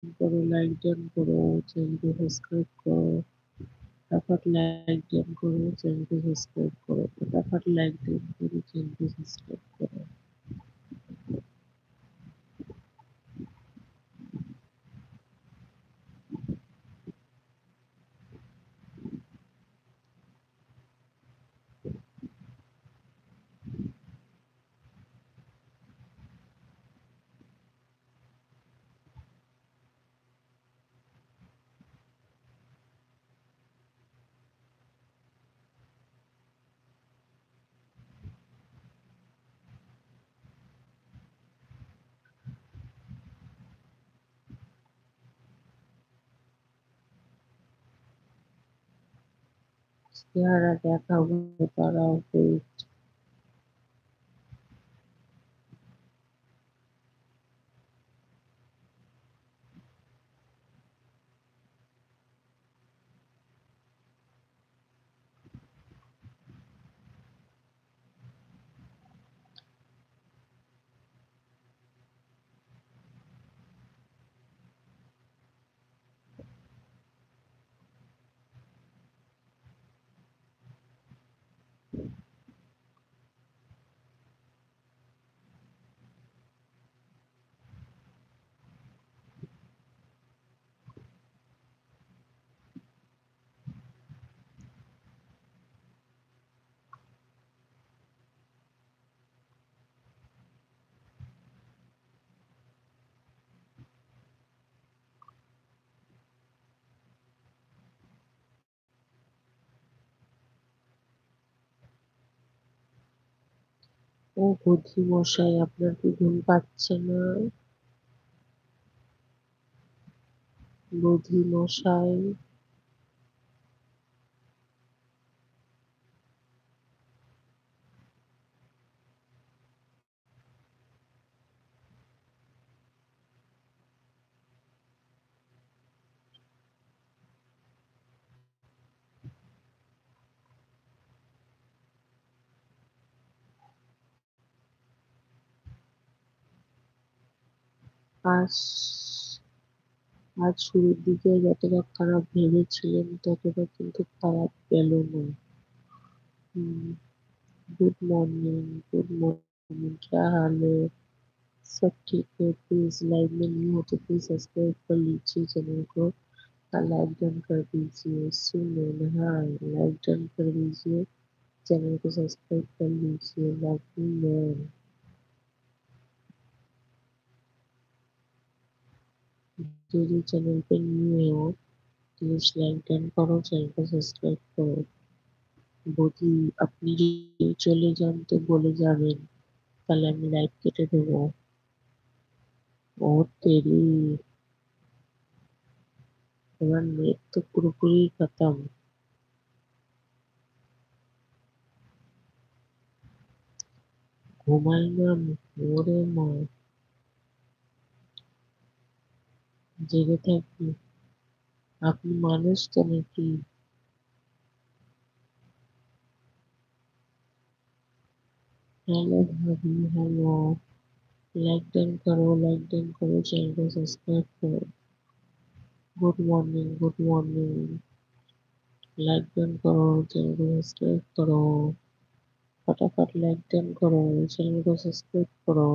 करो, like done करो, channel को सब्सक्राइब करो, फटाफट लाइक डन करो, चैनल को सब्सक्राइब करो, फटाफट लाइक डन करो, चैनल को सब्सक्राइब करो। যারা দেখাবো তারাও পেয়ে ও বুদ্ধি মশাই, আপনার কি ঘুম পাচ্ছে না? বুদ্ধি মশাই, আজ আজ শুরুর দিকে যতটা খারাপ ভেবেছিলেন ততটা কিন্তু খারাপ গেল না। गुड मॉर्निंग, गुड मॉर्निंग, क्या हाल है? सब ठीक है? प्लीज लाइव में न्यू हो तो प्लीज सब्सक्राइब कर लीजिए चैनल को और लाइक डन कर दीजिए। सुन हाँ, लाइक डन कर दीजिए, चैनल को सब्सक्राइब कर लीजिए। Love you ma'am. जो जो चैनल पे न्यू हो प्लीज लाइक डन करो, चैनल को सब्सक्राइब करो। বৌদি, আপনি যদি চলে যান তো বলে যাবেন, তাহলে আমি লাইভ কেটে দেবো। ও তেরি, আমার নেট তো পুরোপুরি খতম। ঘুমাই না আমি, ওরে মা, জেগে থাকি। আপনি মানুষ তো নাকি? হ্যালো ভাবি, হ্যালো। লাইক ডান করো, লাইক ডান করো, चैनल को सब्सक्राइब करो। Good morning, good morning. Like done करो, चैनल को सब्सक्राइब करो। फटाफट लाइक डन करो, चैनल को सब्सक्राइब करो।